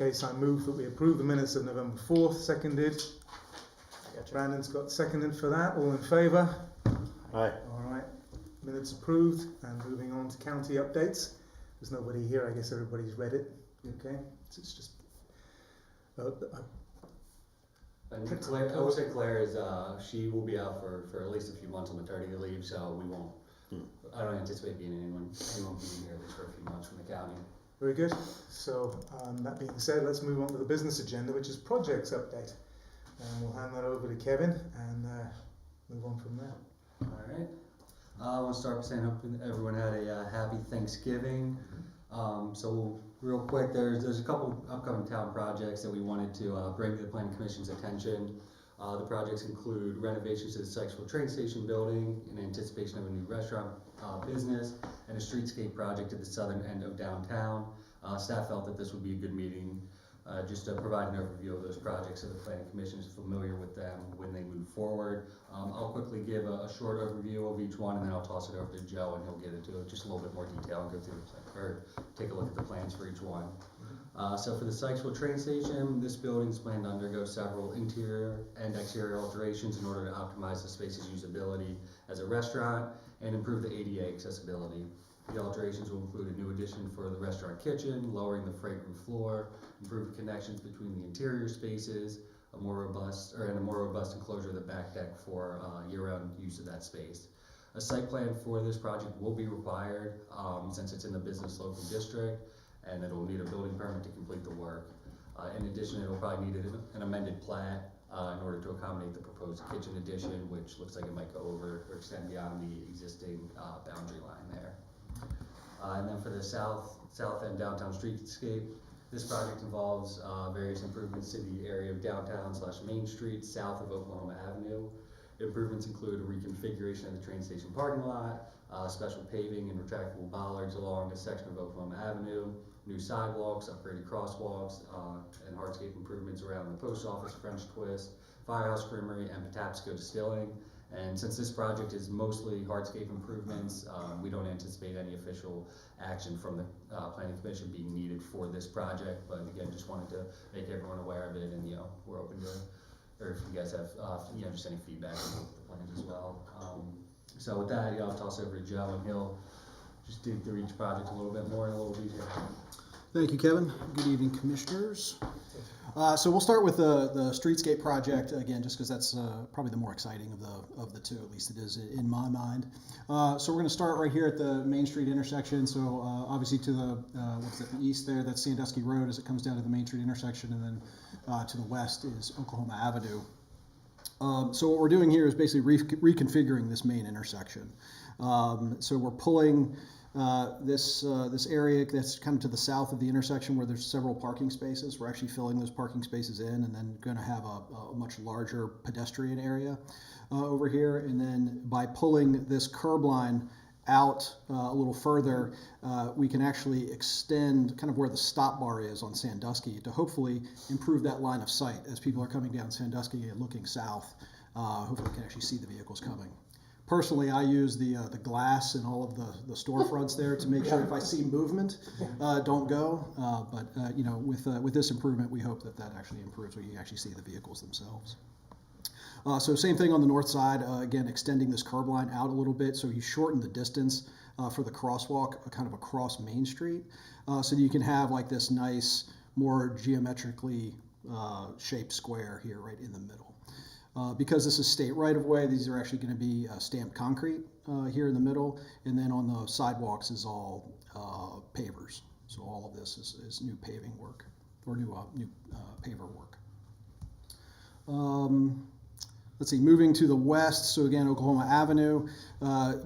case, I move that we approve the minutes of November 4th, seconded. Brandon's got seconded for that. All in favour? Aye. All right. Minutes approved. And moving on to county updates. There's nobody here. I guess everybody's read it. Okay. So it's just. And Claire, I would say Claire is, she will be out for at least a few months on maternity leave, so we won't, I don't anticipate anyone being here at least for a few months from the county. Very good. So that being said, let's move on to the business agenda, which is projects update. And we'll hand that over to Kevin and move on from there. Alright. I want to start by saying hope everyone had a happy Thanksgiving. So real quick, there's a couple upcoming town projects that we wanted to bring to the Planning Commission's attention. The projects include renovations to the Sykesville train station building in anticipation of a new restaurant business and a streetscape project at the southern end of downtown. Staff felt that this would be a good meeting just to provide an overview of those projects so the Planning Commission is familiar with them when they move forward. I'll quickly give a short overview of each one, and then I'll toss it over to Joe and he'll get into it just a little bit more detail and go through the plan, or take a look at the plans for each one. So for the Sykesville train station, this building is planned to undergo several interior and exterior alterations in order to optimize the space's usability as a restaurant and improve the ADA accessibility. The alterations will include a new addition for the restaurant kitchen, lowering the freight room floor, improved connections between the interior spaces, a more robust enclosure of the back deck for year-round use of that space. A site plan for this project will be required since it's in the business local district, and it'll need a building permit to complete the work. In addition, it'll probably need an amended plat in order to accommodate the proposed kitchen addition, which looks like it might go over or extend beyond the existing boundary line there. And then for the south end downtown streetscape, this project involves various improvements to the area of downtown / Main Street south of Oklahoma Avenue. Improvements include a reconfiguration of the train station parking lot, special paving and retractable bollards along a section of Oklahoma Avenue, new sidewalks, upgraded crosswalks, and hardscape improvements around the post office, French Twist, Firehouse Creamery, and Patapsco Distilling. And since this project is mostly hardscape improvements, we don't anticipate any official action from the Planning Commission being needed for this project. But again, just wanted to make everyone aware of it, and we're open to, or if you guys have just any feedback on the plans as well. So with that, I'll toss over to Joe, and he'll just dig through each project a little bit more in a little detail. Thank you, Kevin. Good evening, commissioners. So we'll start with the streetscape project again, just because that's probably the more exciting of the two, at least it is in my mind. So we're going to start right here at the Main Street intersection. So obviously to the the east there, that's Sandusky Road as it comes down to the Main Street intersection, and then to the west is Oklahoma Avenue. So what we're doing here is basically reconfiguring this main intersection. So we're pulling this area that's kind of to the south of the intersection where there's several parking spaces. We're actually filling those parking spaces in, and then going to have a much larger pedestrian area over here. And then by pulling this curb line out a little further, we can actually extend kind of where the stop bar is on Sandusky to hopefully improve that line of sight as people are coming down Sandusky and looking south. Hopefully can actually see the vehicles coming. Personally, I use the glass in all of the storefronts there to make sure if I see movement, don't go. But with this improvement, we hope that actually improves where you actually see the vehicles themselves. So same thing on the north side, again, extending this curb line out a little bit so you shorten the distance for the crosswalk kind of across Main Street so that you can have like this nice, more geometrically shaped square here right in the middle. Because this is state right-of-way, these are actually going to be stamped concrete here in the middle, and then on the sidewalks is all pavers. So all of this is new paving work, or new paver work. Let's see, moving to the west, so again, Oklahoma Avenue.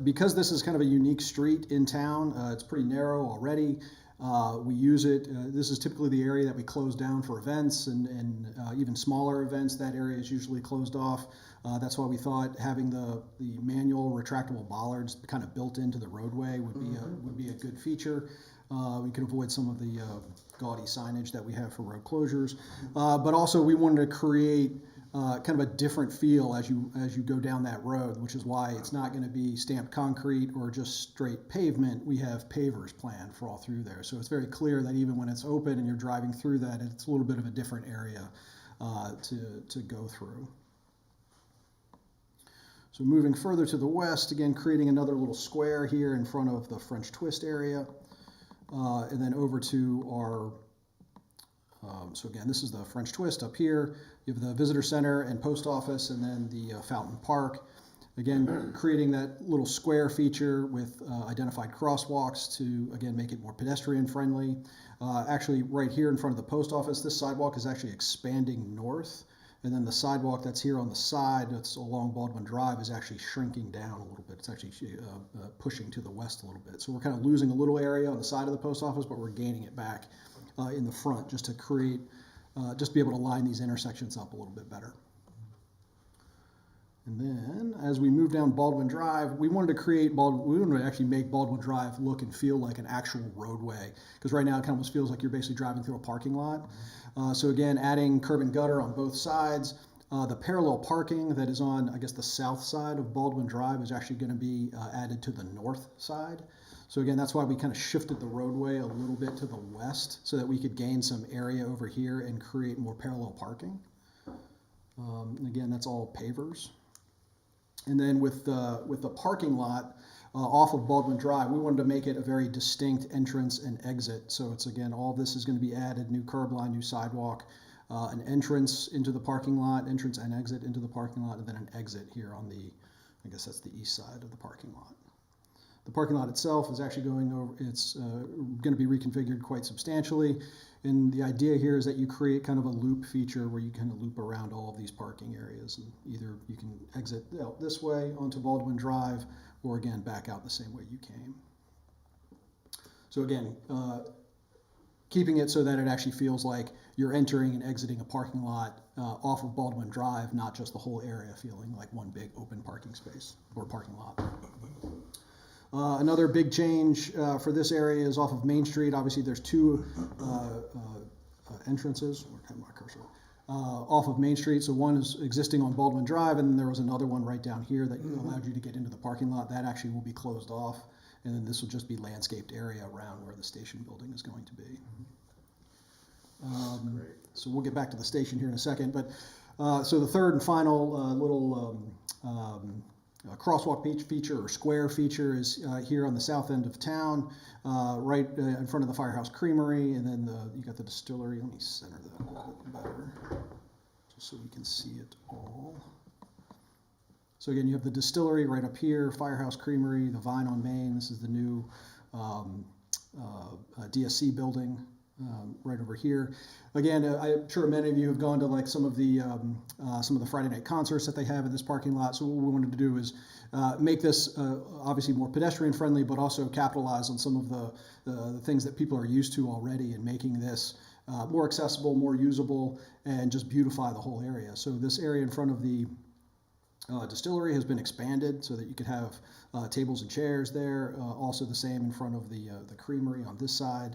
Because this is kind of a unique street in town, it's pretty narrow already. We use it, this is typically the area that we close down for events and even smaller events. That area is usually closed off. That's why we thought having the manual retractable bollards kind of built into the roadway would be a good feature. We could avoid some of the gaudy signage that we have for road closures. But also we wanted to create kind of a different feel as you go down that road, which is why it's not going to be stamped concrete or just straight pavement. We have pavers planned for all through there. So it's very clear that even when it's open and you're driving through that, it's a little bit of a different area to go through. So moving further to the west, again, creating another little square here in front of the French twist area. And then over to our, so again, this is the French twist up here. You have the visitor center and post office, and then the fountain park. Again, creating that little square feature with identified crosswalks to, again, make it more pedestrian friendly. Actually, right here in front of the post office, this sidewalk is actually expanding north. And then the sidewalk that's here on the side, that's along Baldwin Drive, is actually shrinking down a little bit. It's actually pushing to the west a little bit. So we're kind of losing a little area on the side of the post office, but we're gaining it back in the front just to create, just be able to line these intersections up a little bit better. And then as we move down Baldwin Drive, we wanted to actually make Baldwin Drive look and feel like an actual roadway. Because right now it kind of almost feels like you're basically driving through a parking lot. So again, adding curb and gutter on both sides. The parallel parking that is on, I guess, the south side of Baldwin Drive is actually going to be added to the north side. So again, that's why we kind of shifted the roadway a little bit to the west so that we could gain some area over here and create more parallel parking. And again, that's all pavers. And then with the parking lot off of Baldwin Drive, we wanted to make it a very distinct entrance and exit. So it's, again, all this is going to be added, new curb line, new sidewalk, an entrance into the parking lot, entrance and exit into the parking lot, and then an exit here on the, I guess that's the east side of the parking lot. The parking lot itself is actually it's going to be reconfigured quite substantially. And the idea here is that you create kind of a loop feature where you kind of loop around all of these parking areas. And either you can exit out this way onto Baldwin Drive, or again, back out the same way you came. So again, keeping it so that it actually feels like you're entering and exiting a parking lot off of Baldwin Drive, not just the whole area feeling like one big open parking space or parking lot. Another big change for this area is off of Main Street. Obviously, there's two entrances. Where can I mark cursor? Off of Main Street. So one is existing on Baldwin Drive, and then there was another one right down here that allowed you to get into the parking lot. That actually will be closed off, and then this will just be landscaped area around where the station building is going to be. So we'll get back to the station here in a second. But so the third and final little crosswalk feature or square feature is here on the south end of town, right in front of the Firehouse Creamery, and then you got the distillery. Let me center that a little bit better, just so we can see it all. So again, you have the distillery right up here, Firehouse Creamery, the Vine on Main. This is the new DSC building. Right over here. Again, I'm sure many of you have gone to like some of the Friday night concerts that they have in this parking lot. So what we wanted to do is make this obviously more pedestrian friendly, but also capitalize on some of the things that people are used to already, and making this more accessible, more usable, and just beautify the whole area. So this area in front of the distillery has been expanded so that you could have tables and chairs there. Also the same in front of the creamery on this side.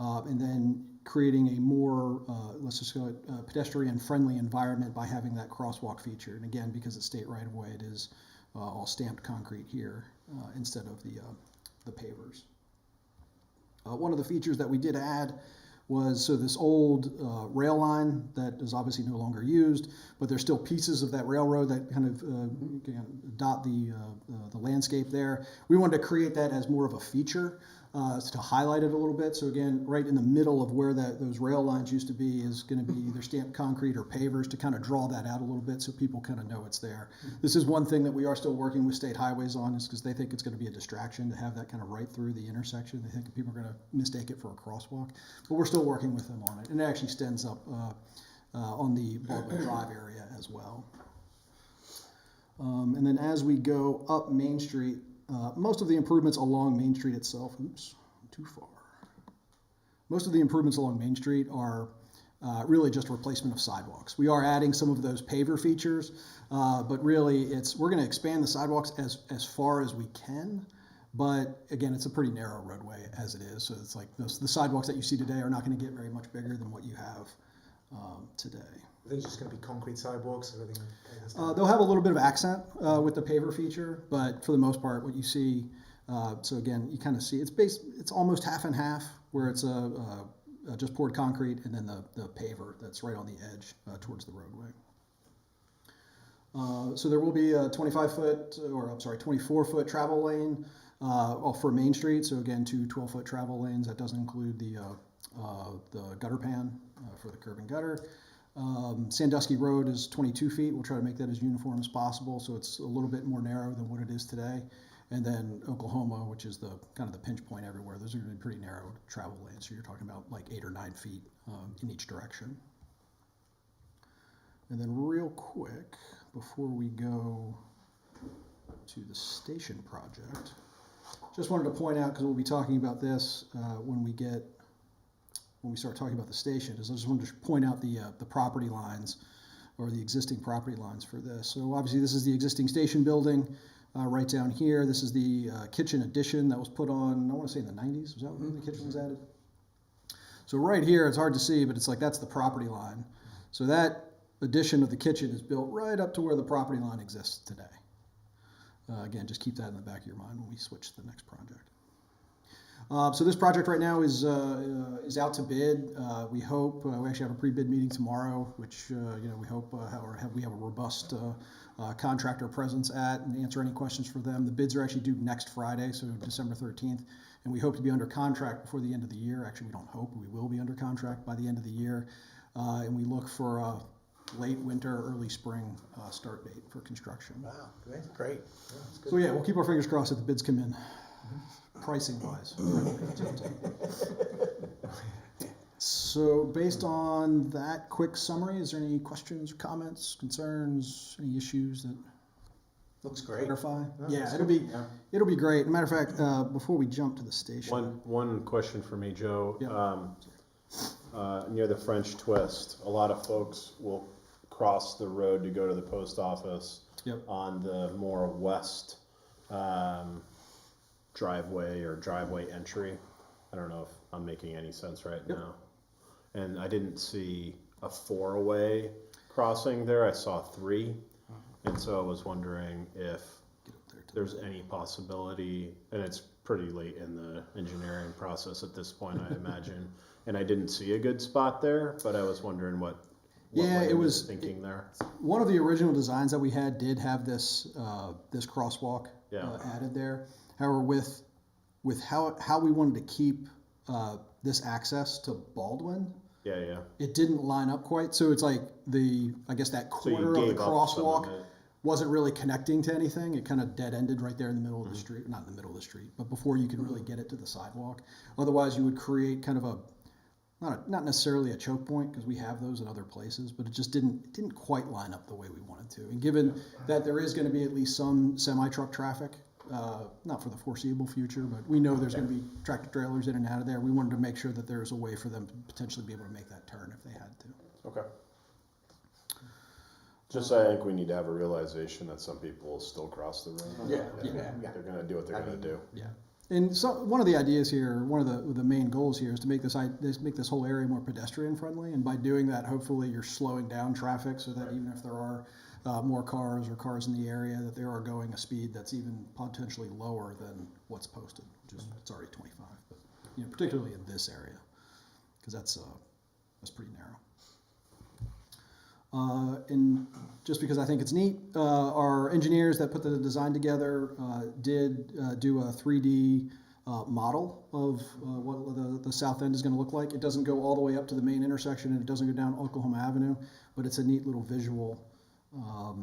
And then creating a more, let's just call it pedestrian-friendly environment by having that crosswalk feature. And again, because it's state right-of-way, it is all stamped concrete here instead of the pavers. One of the features that we did add was, so this old rail line that is obviously no longer used, but there's still pieces of that railroad that kind of dot the landscape there. We wanted to create that as more of a feature to highlight it a little bit. So again, right in the middle of where those rail lines used to be is going to be either stamped concrete or pavers to kind of draw that out a little bit so people kind of know it's there. This is one thing that we are still working with state highways on, is because they think it's going to be a distraction to have that kind of right through the intersection. They think people are going to mistake it for a crosswalk, but we're still working with them on it. And it actually extends up on the Baldwin Drive area as well. And then as we go up Main Street, most of the improvements along Main Street itself, oops, too far. Most of the improvements along Main Street are really just a replacement of sidewalks. We are adding some of those paver features, but really we're going to expand the sidewalks as far as we can. But again, it's a pretty narrow roadway as it is. So it's like the sidewalks that you see today are not going to get very much bigger than what you have today. Are they just going to be concrete sidewalks? Or everything? They'll have a little bit of accent with the paver feature, but for the most part, what you see, so again, you kind of see it's almost half and half, where it's just poured concrete, and then the paver that's right on the edge towards the roadway. So there will be a 24-foot travel lane for Main Street. So again, 2 12-foot travel lanes. That doesn't include the gutter pan for the curb and gutter. Sandusky Road is 22 feet. We'll try to make that as uniform as possible, so it's a little bit more narrow than what it is today. And then Oklahoma, which is the kind of the pinch point everywhere, those are going to be pretty narrow travel lanes. So you're talking about like 8 or 9 feet in each direction. And then real quick, before we go to the station project, just wanted to point out, because we'll be talking about this when we start talking about the station, is I just wanted to point out the property lines, or the existing property lines for this. So obviously this is the existing station building right down here. This is the kitchen addition that was put on, I want to say in the 90s. Was that when the kitchen was added? So right here, it's hard to see, but it's like that's the property line. So that addition of the kitchen is built right up to where the property line exists today. Again, just keep that in the back of your mind when we switch to the next project. So this project right now is out to bid. We hope we actually have a pre-bid meeting tomorrow, which we hope we have a robust contractor presence at and answer any questions for them. The bids are actually due next Friday, so December 13th, and we hope to be under contract before the end of the year. Actually, we don't hope, we will be under contract by the end of the year, and we look for a late winter, early spring start date for construction. Wow, great. Yeah, that's good. So yeah, we'll keep our fingers crossed that the bids come in, pricing wise. So based on that quick summary, is there any questions, comments, concerns, any issues that Looks great. clarify? No, Yeah, that's it'll be great. Matter of fact, before we jump to the station. One question for me, Joe. Yeah. Near the French Twist, a lot of folks will cross the road to go to the post office Yep. on the more west driveway entry. I don't know if I'm making any sense right Yep. now. And I didn't see a 4-way crossing there. I saw 3. And so I was wondering if Get up there to there's any possibility, and it's pretty late in the engineering process at this point, I imagine. And I didn't see a good spot there, but I was wondering what Yeah, Wayne it was thinking there. one of the original designs that we had did have this this crosswalk Yeah. added there. However, with how we wanted to keep this access to Baldwin, Yeah. it didn't line up quite. So it's like I guess that So you corner of the gave up some crosswalk of it. wasn't really connecting to anything. It kind of dead ended right there in the middle of the street, not in the middle of the street, but before you could really get it to the sidewalk. Otherwise, you would create kind of a not necessarily a choke point, because we have those in other places, but it just didn't quite line up the way we wanted to. And given that there is going to be at least some semi-truck traffic, not for the foreseeable future, but we know there's going to be tractor trailers in and out of there. We wanted to make sure that there's a way for them to potentially be able to make that turn if they had to. Okay. Just I think we need to have a realization that some people will still cross the road. Yeah. They're gonna do what they're gonna do. Yeah. And so one of the ideas here, one of the main goals here is to make this whole area more pedestrian friendly. And by doing that, hopefully you're slowing down traffic so that even if there are more cars in the area, that they are going a speed that's even potentially lower than what's posted, which is it's already 25. But particularly in this area, because that's pretty narrow. And just because I think it's neat, our engineers that put the design together did do a 3D model of what the south end is going to look like. It doesn't go all the way up to the main intersection, and it doesn't go down Oklahoma Avenue, but it's a neat little visual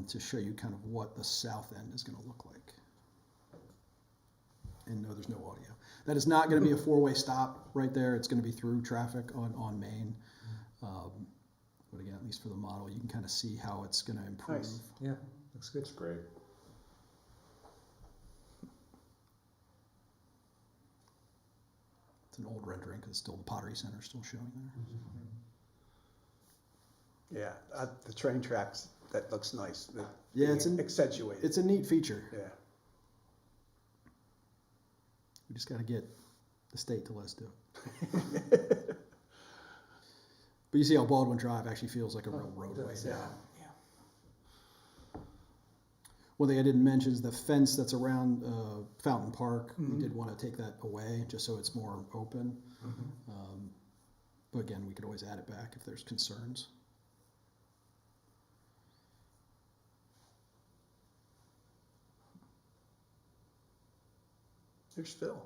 to show you kind of what the south end is going to look like. And no, there's no audio. That is not going to be a 4-way stop right there. It's going to be through traffic on Main. But again, at least for the model, you can kind of see how it's going to improve. Nice. Yeah, looks good. It's great. It's an old rendering because still the Pottery Center is still showing there. Yeah, the train tracks, that looks nice. Yeah, it's accentuated. It's a neat feature. Yeah. We just got to get the state to let us do it. But you see how Baldwin Drive actually feels like a real roadway does, now. yeah. One thing I didn't mention is the fence that's around Fountain Park. Mhm. We did want to take that away just so it's more open. But again, we could always add it back if there's concerns. There's Phil.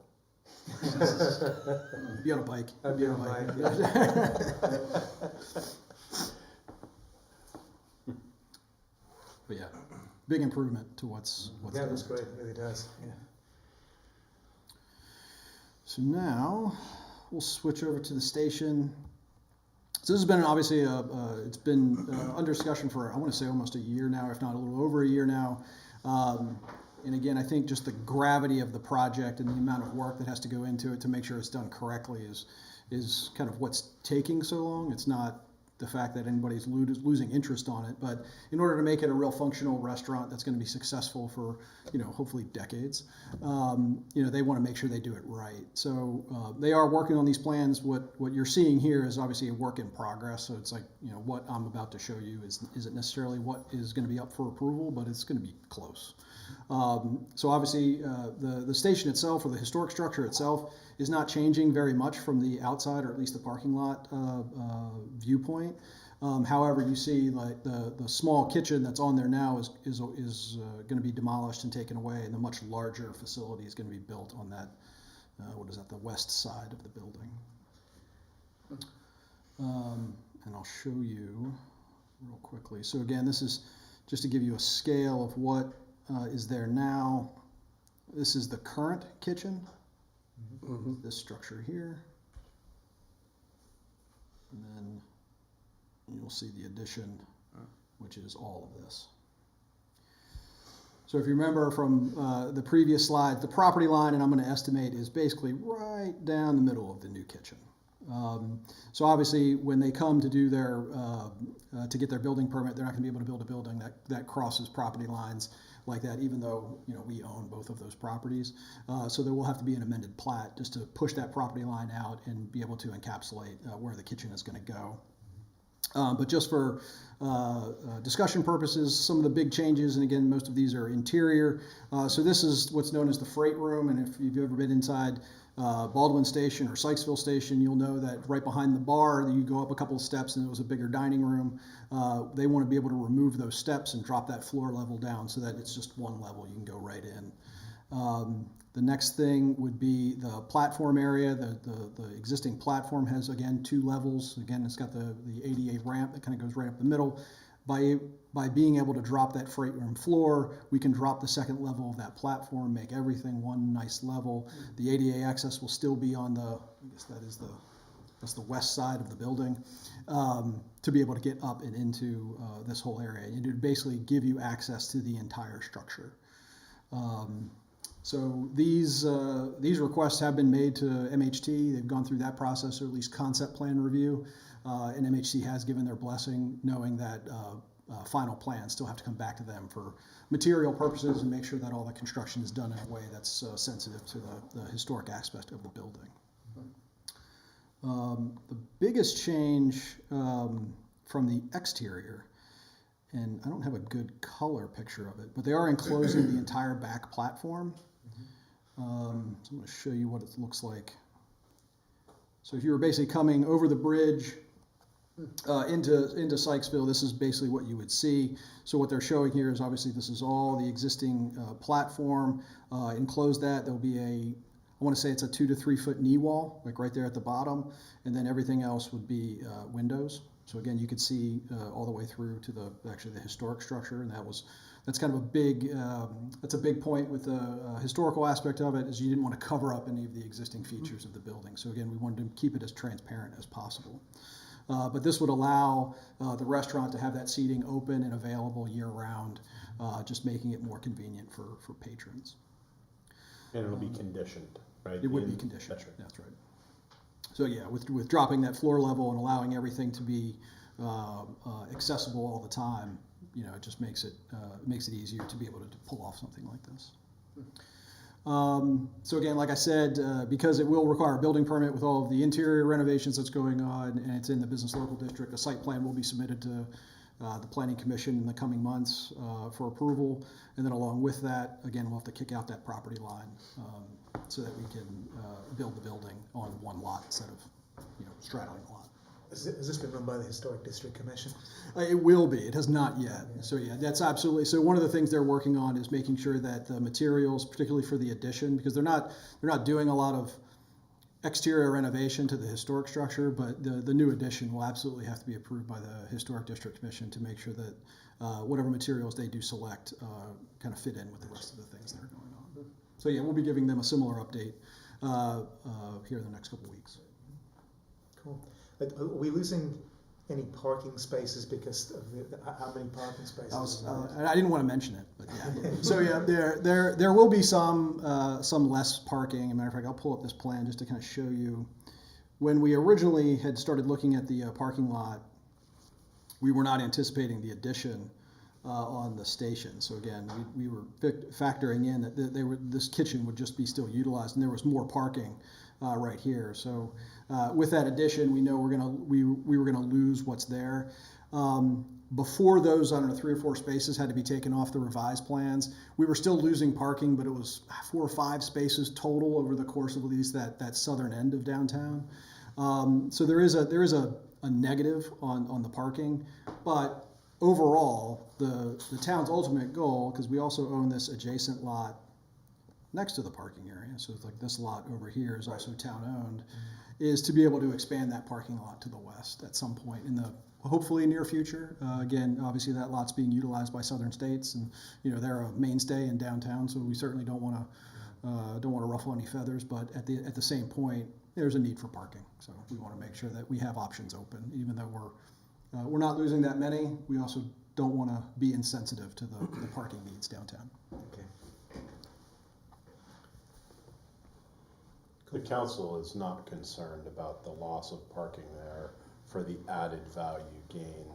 Be on a bike. I'd be on a bike, But yeah, big improvement to what's Yeah, there. that's great, it really does, yeah. So now we'll switch over to the station. So this has been obviously it's been under discussion for I want to say almost a year now, if not a little over a year now. And again, I think just the gravity of the project and the amount of work that has to go into it to make sure it's done correctly is kind of what's taking so long. It's not the fact that anybody's losing interest on it, but in order to make it a real functional restaurant that's going to be successful for, hopefully decades, they want to make sure they do it right. So they are working on these plans. What you're seeing here is obviously a work in progress. So it's like, what I'm about to show you isn't necessarily what is going to be up for approval, but it's going to be close. So obviously the station itself, or the historic structure itself, is not changing very much from the outside, or at least the parking lot viewpoint. However, you see like the small kitchen that's on there now is going to be demolished and taken away, and the much larger facility is going to be built on that, the west side of the building. And I'll show you real quickly. So again, this is just to give you a scale of what is there now. This is the current kitchen, this structure here, and then you'll see the addition, which is all of this. So if you remember from the previous slide, the property line, and I'm going to estimate, is basically right down the middle of the new kitchen. So obviously, when they come to do their to get their building permit, they're not going to be able to build a building that crosses property lines like that, even though we own both of those properties. So there will have to be an amended plat just to push that property line out and be able to encapsulate where the kitchen is going to go. But just for discussion purposes, some of the big changes, and again, most of these are interior. So this is what's known as the freight room, and if you've ever been inside Baldwin Station or Sykesville Station, you'll know that right behind the bar, you go up a couple of steps and it was a bigger dining room. They want to be able to remove those steps and drop that floor level down so that it's just one level, you can go right in. The next thing would be the platform area. The existing platform has, again, 2 levels. Again, it's got the ADA ramp that kind of goes right up the middle. By being able to drop that freight room floor, we can drop the second level of that platform, make everything one nice level. The ADA access will still be on that's the west side of the building, to be able to get up and into this whole area. And it would basically give you access to the entire structure. So these requests have been made to MHT. They've gone through that process, or at least concept plan review, and MHT has given their blessing, knowing that final plans still have to come back to them for material purposes and make sure that all the construction is done in a way that's sensitive to the historic aspect of the building. The biggest change from the exterior, and I don't have a good color picture of it, but they are enclosing the entire back platform. So I'm going to show you what it looks like. So if you were basically coming over the bridge into Sykesville, this is basically what you would see. So what they're showing here is obviously this is all the existing platform. Enclose that, there'll be I want to say it's a 2 to 3 foot knee wall, like right there at the bottom, and then everything else would be windows. So again, you could see all the way through to the historic structure, and that's kind of a big point with the historical aspect of it, is you didn't want to cover up any of the existing features of the building. So again, we wanted to keep it as transparent as possible. But this would allow the restaurant to have that seating open and available year-round, just making it more convenient for patrons. And it'll be conditioned, right? It would be conditioned. That's right. That's right. So yeah, with dropping that floor level and allowing everything to be accessible all the time, it just makes it easier to be able to pull off something like this. So again, like I said, because it will require a building permit with all of the interior renovations that's going on, and it's in the business local district, a site plan will be submitted to the Planning Commission in the coming months for approval. And then along with that, again, we'll have to kick out that property line so that we can build the building on one lot instead of straddling the lot. Has this been run by the Historic District Commission? It will be. It has not yet. So yeah, that's absolutely. So one of the things they're working on is making sure that the materials, particularly for the addition, because they're not doing a lot of exterior renovation to the historic structure, but the new addition will absolutely have to be approved by the Historic District Commission to make sure that whatever materials they do select kind of fit in with the rest of the things that are going on. So yeah, we'll be giving them a similar update here in the next couple of weeks. Cool. Are we losing any parking spaces because of how many parking spaces? I didn't want to mention it, but yeah. So yeah, there will be some less parking. As a matter of fact, I'll pull up this plan just to kind of show you. When we originally had started looking at the parking lot, we were not anticipating the addition on the station. So again, we were factoring in that this kitchen would just be still utilized, and there was more parking right here. So with that addition, we know we were gonna lose what's there. Before those, I don't know, 3 or 4 spaces had to be taken off the revised plans. We were still losing parking, but it was 4 or 5 spaces total over the course of at least that southern end of downtown. So there is a negative on the parking, but overall, the town's ultimate goal, because we also own this adjacent lot next to the parking area, so it's like this lot over here is also town-owned, is to be able to expand that parking lot to the west at some point in the hopefully near future. Again, obviously that lot's being utilized by Southern States, and they're a mainstay in downtown, so we certainly don't want to ruffle any feathers. But at the same point, there's a need for parking, so we want to make sure that we have options open, even though we're not losing that many. We also don't want to be insensitive to the parking needs downtown. Okay. The council is not concerned about the loss of parking there for the added value gain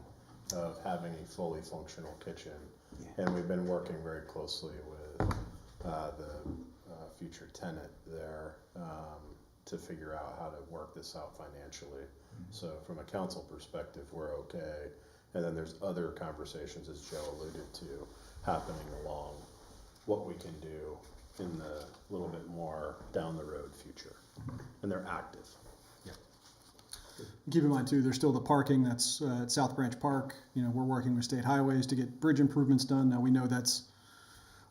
of having a fully functional kitchen. Yeah. And we've been working very closely with the future tenant there to figure out how to work this out financially. Mm-hmm. So from a council perspective, we're okay. And then there's other conversations, as Joe alluded to, happening along what we can do in the little bit more down the road future. And they're active. Keep in mind too, there's still the parking that's at South Branch Park. We're working with state highways to get bridge improvements done. Now we know that's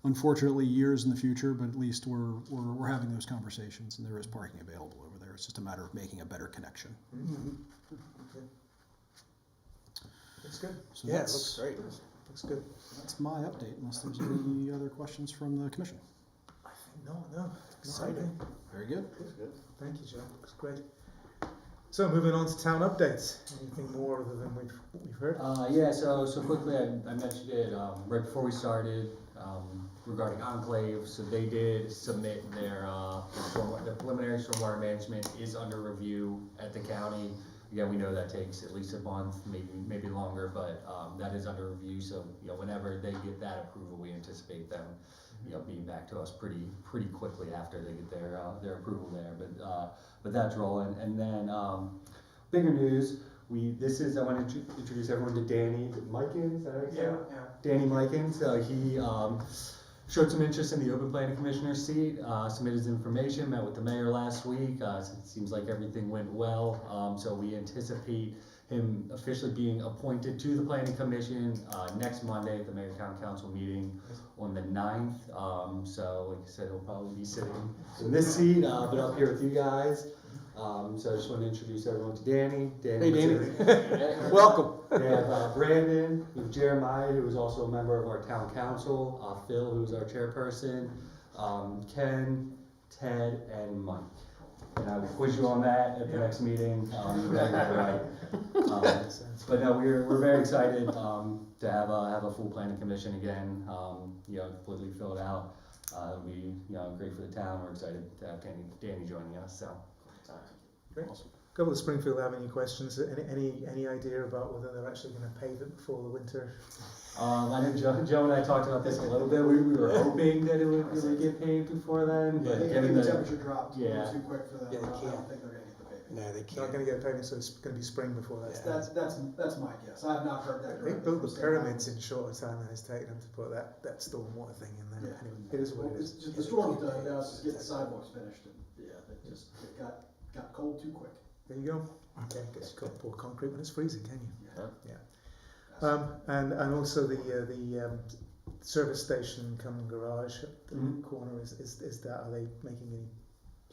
unfortunately years in the future, but at least we're having those conversations, and there is parking available over there. It's just a matter of making a better connection. Mm-hmm. Okay. That's good. So Yeah, it looks great. Looks good. That's my update, unless there's any other questions from the commission. No. Exciting. Very good. Thank you, Joe. Looks great. So moving on to town updates. Anything more other than we've heard? Yeah, so quickly, I mentioned it right before we started regarding Enclave. So they did submit their the preliminary stormwater management is under review at the county. Again, we know that takes at least a month, maybe longer, but that is under review. So whenever they get that approval, we anticipate them being back to us pretty quickly after they get their approval there. But that's rolling. And then bigger news. I want to introduce everyone to Danny Mikins. Is that right? Yeah. Danny Mikins. He showed some interest in the open planning commissioner seat. Submitted his information. Met with the mayor last week. It seems like everything went well. So we anticipate him officially being appointed to the planning commission next Monday at the mayor town council meeting on the 9th. So like I said, he'll probably be sitting in this seat, but up here with you guys. So I just want to introduce everyone to Danny. Hey, Danny. Welcome. We have Brandon, we have Jeremiah, who is also a member of our town council, Phil, who is our chairperson, Ken, Ted, and Mike. And I will quiz you on that at the next meeting. Right. But no, we're very excited to have a full planning commission again. Completely filled out. It'll be great for the town. We're excited to have Danny joining us. So Great. Awesome. couple of Springfield Avenue questions. Any idea about whether they're actually going to pave it before the winter? I know Joe and I talked about this a little bit. We were hoping that it would get paved before then, but I given think the the temperature dropped yeah. too quick for them. Yeah, they I don't can't. think they're gonna get the paving. No, they Not can't. going to get paving, so it's going to be spring before that. That's my guess. I have not heard that. They directly built from the state pyramids highways. in shorter time than it's taken them to put that stormwater thing in there. Yeah. Anyway, it is what Well, it it's is. just the storm's done, now it's just get the sidewalks finished, and, it got cold too quick. There you go. Okay, guess you can't pour concrete when it's freezing, can you? Yeah. And also the service station come garage at the Mhm. corner is that, are they making any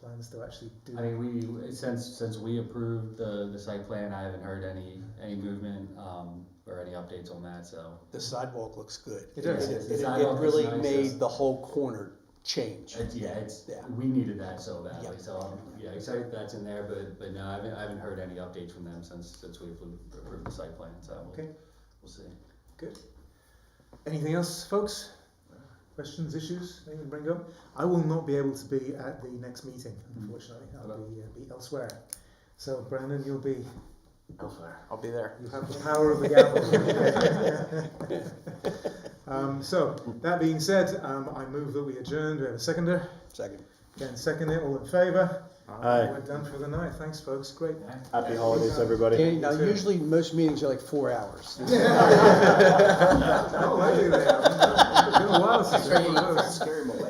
plans to actually do I mean, we since we approved the site plan, I haven't heard any movement or any updates on that. So The sidewalk looks good. It does. The It sidewalk looks really nice. made the whole corner change. Yeah. We needed that so badly. Yeah. So I'm excited that's in there, but no, I haven't heard any updates from them since we approved the site plan. So Okay. we'll see. Good. Anything else, folks? Questions, issues, anything to bring up? I will not be able to be at the next meeting, unfortunately. I'll be elsewhere. So, Brandon, you'll be. Elsewhere. I'll be there. You have the power of the gavel. So, that being said, I move that we adjourn. Do we have a seconder? Second. Again, second it. All in favour? Aye. We're done for the night. Thanks, folks. Great. Happy holidays, everybody. Danny, now usually most meetings are like 4 hours. Oh, I do that. It's been a while since we've done those. Scare him away.